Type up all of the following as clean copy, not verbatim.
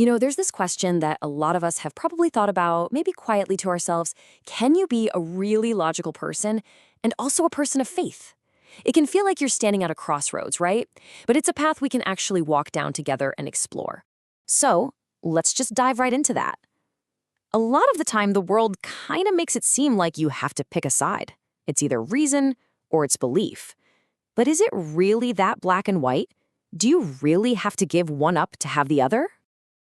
There's this question that a lot of us have probably thought about, maybe quietly to ourselves. Can you be a really logical person and also a person of faith? It can feel like you're standing at a crossroads, right? But it's a path we can actually walk down together and explore. So, let's just dive right into that. A lot of the time, the world kind of makes it seem like you have to pick a side. It's either reason or it's belief. But is it really that black and white? Do you really have to give one up to have the other?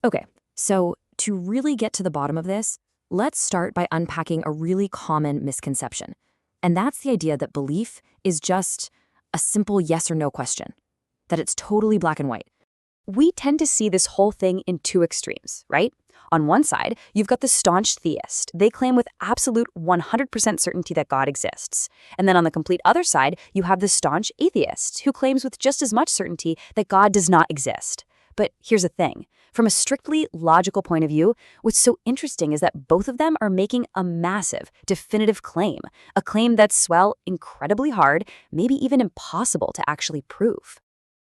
Okay, so to really get to the bottom of this, let's start by unpacking a really common misconception. And that's the idea that belief is just a simple yes or no question, that it's totally black and white. We tend to see this whole thing in two extremes, right? On one side, you've got the staunch theist. They claim with absolute 100% certainty that God exists. And then on the complete other side, you have the staunch atheist, who claims with just as much certainty that God does not exist. But here's the thing. From a strictly logical point of view, what's so interesting is that both of them are making a massive, definitive claim. A claim that's, well, incredibly hard, maybe even impossible to actually prove.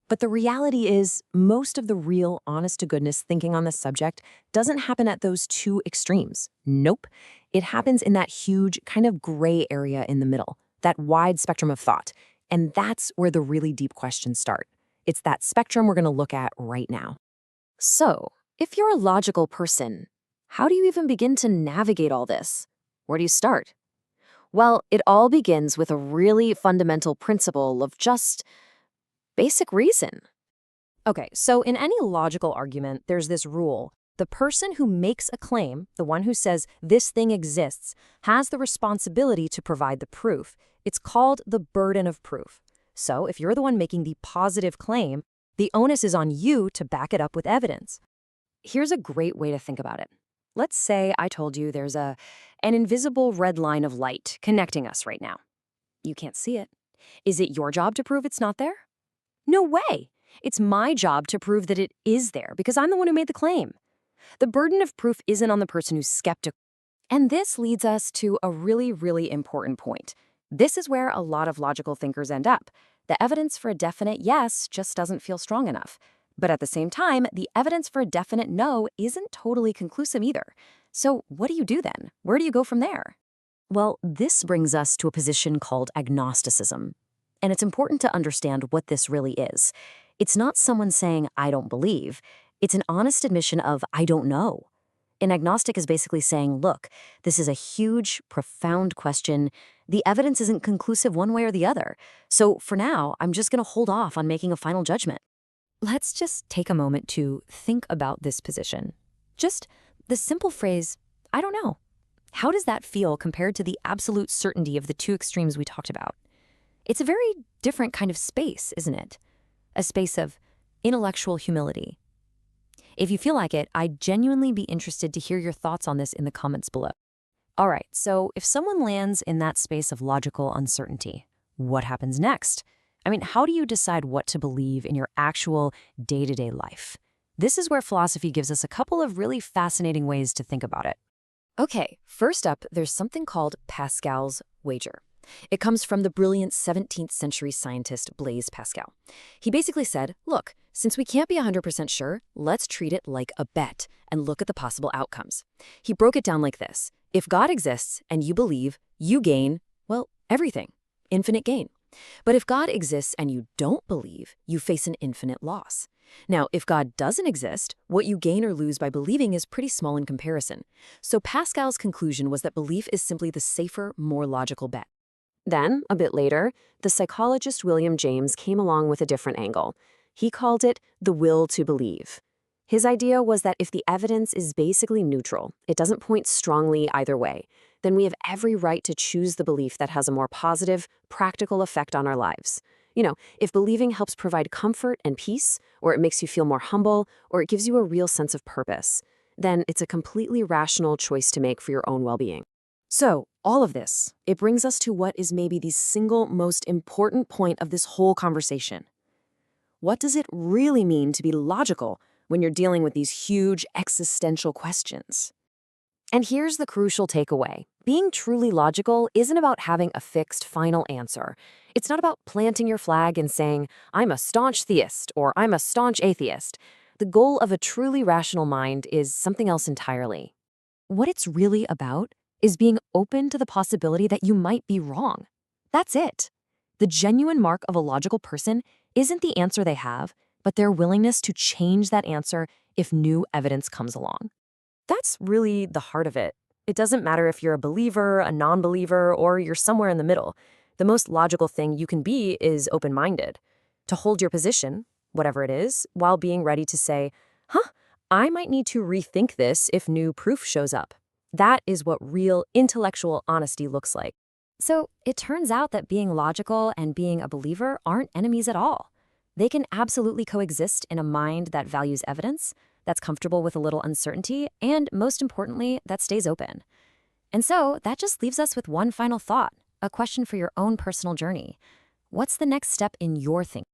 But the reality is, most of the real, honest-to-goodness thinking on this subject doesn't happen at those two extremes. Nope. It happens in that huge, kind of gray area in the middle, that wide spectrum of thought. And that's where the really deep questions start. It's that spectrum we're going to look at right now. So, if you're a logical person, how do you even begin to navigate all this? Where do you start? Well, it all begins with a really fundamental principle of just basic reason. Okay, so in any logical argument, there's this rule. The person who makes a claim, the one who says this thing exists, has the responsibility to provide the proof. It's called the burden of proof. So if you're the one making the positive claim, the onus is on you to back it up with evidence. Here's a great way to think about it. Let's say I told you there's an invisible red line of light connecting us right now. You can't see it. Is it your job to prove it's not there? No way. It's my job to prove that it is there because I'm the one who made the claim. The burden of proof isn't on the person who's skeptical. And this leads us to a really, really important point. This is where a lot of logical thinkers end up. The evidence for a definite yes just doesn't feel strong enough. But at the same time, the evidence for a definite no isn't totally conclusive either. So what do you do then? Where do you go from there? Well, this brings us to a position called agnosticism. And it's important to understand what this really is. It's not someone saying, I don't believe. It's an honest admission of, I don't know. An agnostic is basically saying, look, this is a huge, profound question. The evidence isn't conclusive one way or the other. So for now, I'm just going to hold off on making a final judgment. Let's just take a moment to think about this position. Just the simple phrase, I don't know. How does that feel compared to the absolute certainty of the two extremes we talked about? It's a very different kind of space, isn't it? A space of intellectual humility. If you feel like it, I'd genuinely be interested to hear your thoughts on this in the comments below. All right, so if someone lands in that space of logical uncertainty, what happens next? I mean, how do you decide what to believe in your actual day-to-day life? This is where philosophy gives us a couple of really fascinating ways to think about it. Okay, first up, there's something called Pascal's wager. It comes from the brilliant 17th century scientist Blaise Pascal. He basically said, look, since we can't be 100% sure, let's treat it like a bet and look at the possible outcomes. He broke it down like this. If God exists and you believe, you gain, well, everything, infinite gain. But if God exists and you don't believe, you face an infinite loss. Now, if God doesn't exist, what you gain or lose by believing is pretty small in comparison. So Pascal's conclusion was that belief is simply the safer, more logical bet. Then, a bit later, the psychologist William James came along with a different angle. He called it the will to believe. His idea was that if the evidence is basically neutral, it doesn't point strongly either way, then we have every right to choose the belief that has a more positive, practical effect on our lives. If believing helps provide comfort and peace, or it makes you feel more humble, or it gives you a real sense of purpose, then it's a completely rational choice to make for your own well-being. So, all of this, it brings us to what is maybe the single most important point of this whole conversation. What does it really mean to be logical when you're dealing with these huge existential questions? And here's the crucial takeaway. Being truly logical isn't about having a fixed final answer. It's not about planting your flag and saying, I'm a staunch theist or I'm a staunch atheist. The goal of a truly rational mind is something else entirely. What it's really about is being open to the possibility that you might be wrong. That's it. The genuine mark of a logical person isn't the answer they have, but their willingness to change that answer if new evidence comes along. That's really the heart of it. It doesn't matter if you're a believer, a non-believer, or you're somewhere in the middle. The most logical thing you can be is open-minded. To hold your position, whatever it is, while being ready to say, I might need to rethink this if new proof shows up. That is what real intellectual honesty looks like. So it turns out that being logical and being a believer aren't enemies at all. They can absolutely coexist in a mind that values evidence, that's comfortable with a little uncertainty, and most importantly, that stays open. And so that just leaves us with one final thought, a question for your own personal journey. What's the next step in your thinking?